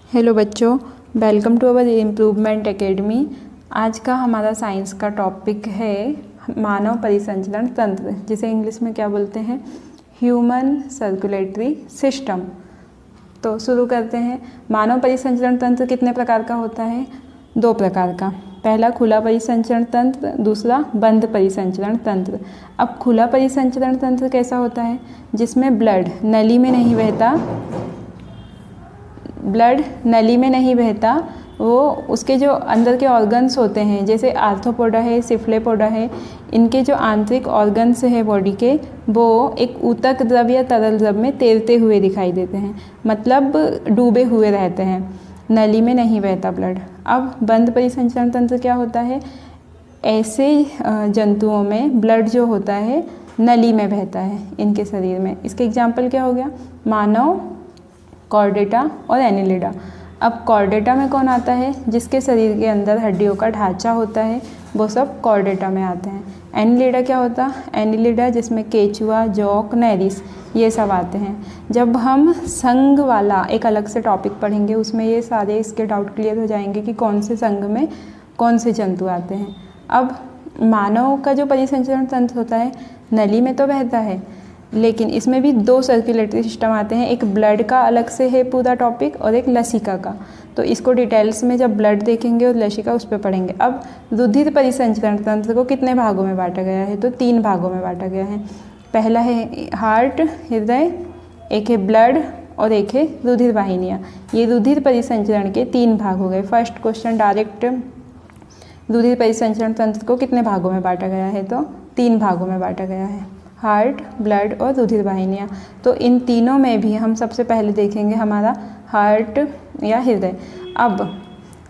Hello बच्चों, welcome to our Improvement Academy. आज का हमारा साइंस का टॉपिक है मानव परिसंचरण तंत्र, जिसे इंग्लिश में क्या बोलते हैं, ह्यूमन सर्कुलेटरी सिस्टम। तो शुरू करते हैं। मानव परिसंचरण तंत्र कितने प्रकार का होता है? 2 प्रकार का। पहला खुला परिसंचरण तंत्र, दूसरा बंद परिसंचरण तंत्र। अब खुला परिसंचरण तंत्र कैसा होता है? जिसमें ब्लड नली में नहीं बहता, वो उसके जो अंदर के ऑर्गन्स होते हैं, जैसे आर्थ्रोपोडा है, सिफ्लेपोडा है, इनके जो आंतरिक ऑर्गन्स है बॉडी के, वो एक ऊतक द्रव या तरल द्रव में तैरते हुए दिखाई देते हैं, मतलब डूबे हुए रहते हैं, नली में नहीं बहता ब्लड। अब बंद परिसंचरण तंत्र क्या होता है? ऐसे जंतुओं में ब्लड जो होता है नली में बहता है इनके शरीर में। इसके एग्जाम्पल क्या हो गया? मानव, कॉर्डेटा और एनिलिडा। अब कॉर्डेटा में कौन आता है? जिसके शरीर के अंदर हड्डियों का ढांचा होता है, वो सब कॉर्डेटा में आते हैं। एनिलिडा क्या होता है? एनिलिडा जिसमें केचुआ, जौक, नैरिस ये सब आते हैं। जब हम संघ वाला एक अलग से टॉपिक पढ़ेंगे, उसमें ये सारे इसके डाउट क्लियर हो जाएंगे कि कौन से संघ में कौन से जंतु आते हैं। अब मानव का जो परिसंचरण तंत्र होता है, नली में तो बहता है, लेकिन इसमें भी 2 सर्कुलेटरी सिस्टम आते हैं। एक ब्लड का अलग से है पूरा टॉपिक, और एक लसिका का। तो इसको डिटेल्स में जब ब्लड देखेंगे और लसिका उस पर पढ़ेंगे। अब रुधिर परिसंचरण तंत्र को कितने भागों में बांटा गया है? तो 3 भागों में बांटा गया है। पहला है हार्ट, हृदय, एक है ब्लड और एक है रुधिर वाहिनियाँ। ये रुधिर परिसंचरण के 3 भाग हो गए। फर्स्ट क्वेश्चन डायरेक्ट, रुधिर परिसंचरण तंत्र को कितने भागों में बांटा गया है? तो 3 भागों में बांटा गया है, हार्ट, ब्लड और रुधिर वाहिनियाँ। तो इन तीनों में भी हम सबसे पहले देखेंगे हमारा हार्ट या हृदय। अब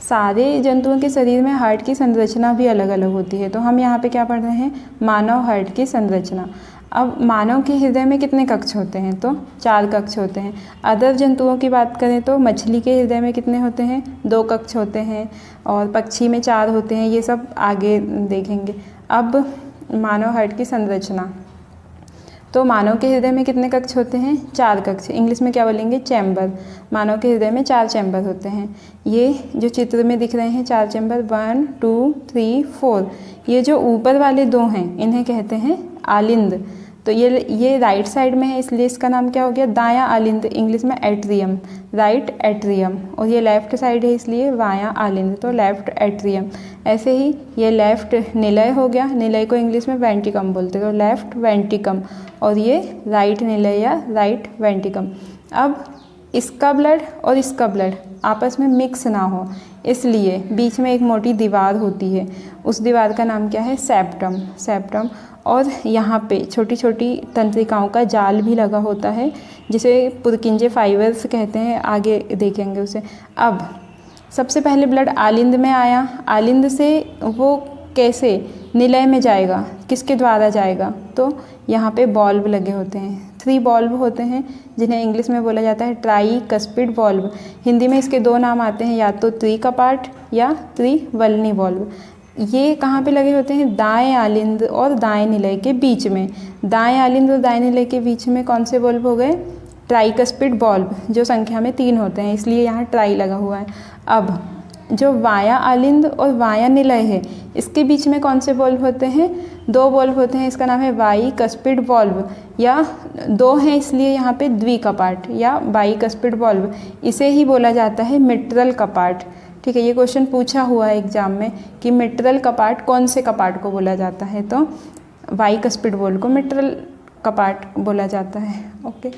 सारे जंतुओं के शरीर में हार्ट की संरचना भी अलग अलग होती है, तो हम यहाँ पे क्या पढ़ रहे हैं? मानव हार्ट की संरचना। अब मानव के हृदय में कितने कक्ष होते हैं? तो 4 कक्ष होते हैं। अदर जंतुओं की बात करें तो मछली के हृदय में कितने होते हैं? 2 कक्ष होते हैं, और पक्षी में 4 होते हैं। ये सब आगे देखेंगे। अब मानव हार्ट की संरचना, तो मानव के हृदय में कितने कक्ष होते हैं? 4 कक्ष। इंग्लिश में क्या बोलेंगे? चैम्बर। मानव के हृदय में 4 चैम्बर होते हैं। ये जो चित्र में दिख रहे हैं 4 चैम्बर, 1 2 3 4। ये जो ऊपर वाले 2 हैं, इन्हें कहते हैं आलिंद। तो ये राइट साइड में है, इसलिए इसका नाम क्या हो गया? दायां आलिंद। इंग्लिश में एट्रियम, राइट एट्रियम। और ये लेफ्ट साइड है, इसलिए बायां आलिंद, तो लेफ्ट एट्रियम। ऐसे ही ये लेफ्ट निलय हो गया। निलय को इंग्लिश में वेंटिकम बोलते हैं, तो लेफ्ट वेंटिकम। और ये राइट निलय या राइट वेंटिकम। अब इसका ब्लड और इसका ब्लड आपस में मिक्स ना हो, इसलिए बीच में एक मोटी दीवार होती है। उस दीवार का नाम क्या है? सेप्टम। और यहाँ पे छोटी छोटी तंत्रिकाओं का जाल भी लगा होता है, जिसे पुरकिंजे फाइबर्स कहते हैं। आगे देखेंगे उसे। अब सबसे पहले ब्लड आलिंद में आया। आलिंद से वो कैसे निलय में जाएगा? किसके द्वारा जाएगा? तो यहाँ पे बॉल्व लगे होते हैं, 3 बॉल्व होते हैं, जिन्हें इंग्लिश में बोला जाता है ट्राइकस्पिड बॉल्व। हिंदी में इसके 2 नाम आते हैं, या तो त्रिकपाट या त्रिवलनी बॉल्व। ये कहाँ पे लगे होते हैं? दाएं आलिंद और दाएं निलय के बीच में। दाएं आलिंद और दाएं निलय के बीच में कौन से बॉल्व हो गए? ट्राइकस्पिड बॉल्व, जो संख्या में 3 होते हैं, इसलिए यहाँ ट्राई लगा हुआ है। अब जो वाया आलिंद और वाया निलय है, इसके बीच में कौन से बॉल्व होते हैं? 2 बॉल्व होते हैं। इसका नाम है बाइकस्पिड बॉल्व, या 2 हैं इसलिए यहाँ पे द्विकपाट या बाइकस्पिड बॉल्व। इसे ही बोला जाता है मिट्रल कपाट। ठीक है, ये क्वेश्चन पूछा हुआ है एग्जाम में कि मिट्रल कपाट कौन से कपाट को बोला जाता है? तो बाइकस्पिड बॉल्व को मिट्रल कपाट बोला जाता है। ओके।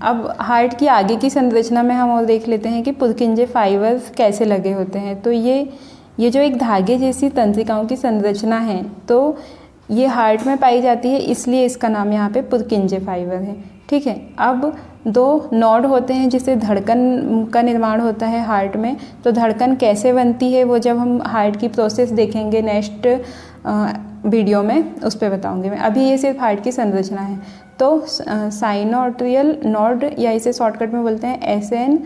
अब हार्ट की आगे की संरचना में हम और देख लेते हैं कि पुरकिंजे फाइबर्स कैसे लगे होते हैं। तो ये जो एक धागे जैसी तंत्रिकाओं की संरचना है, तो ये हार्ट में पाई जाती है, इसलिए इसका नाम यहाँ पे पुरकिंजे फाइबर है। ठीक है। अब 2 नोड होते हैं, जिससे धड़कन का निर्माण होता है हार्ट में। तो धड़कन कैसे बनती है, वो जब हम हार्ट की प्रोसेस देखेंगे नेक्स्ट वीडियो में, उस पर बताऊंगी मैं। अभी ये सिर्फ हार्ट की संरचना है। तो साइनोट्रियल नोड, या इसे शॉर्टकट में बोलते हैं SN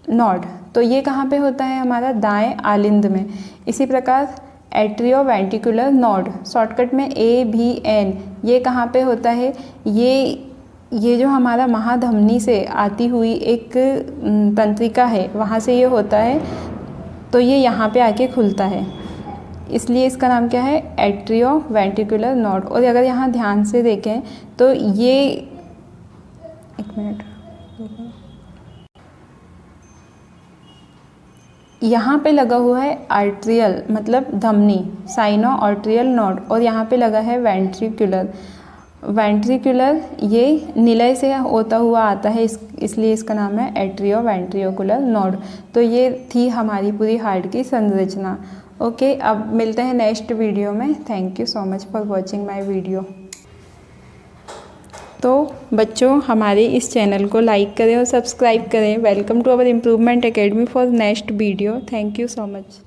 नोड, तो ये कहाँ पे होता है? हमारा दाएं आलिंद में। इसी प्रकार एट्रियोवेंट्रिकुलर नोड, शॉर्टकट में AVN, ये कहाँ पे होता है? ये ये जो हमारा महाधमनी से आती हुई एक तंत्रिका है, वहाँ से ये होता है, तो ये यहाँ पे आके खुलता है, इसलिए इसका नाम क्या है, एट्रियो वेंट्रिकुलर नोड। और अगर यहाँ ध्यान से देखें तो ये, एक मिनट, यहाँ पे लगा हुआ है आर्ट्रियल मतलब धमनी, साइनो आर्ट्रियल नोड, और यहाँ पे लगा है वेंट्रिकुलर। वेंट्रिकुलर ये निलय से होता हुआ आता है, इसलिए इसका नाम है एट्रियो वेंट्रिकुलर नोड। तो ये थी हमारी पूरी हार्ट की संरचना। ओके, अब मिलते हैं नेक्स्ट वीडियो में। Thank you so much for watching my video. तो बच्चों, हमारे इस चैनल को लाइक करें और सब्सक्राइब करें। Welcome to our Improvement Academy for next video. Thank you so much.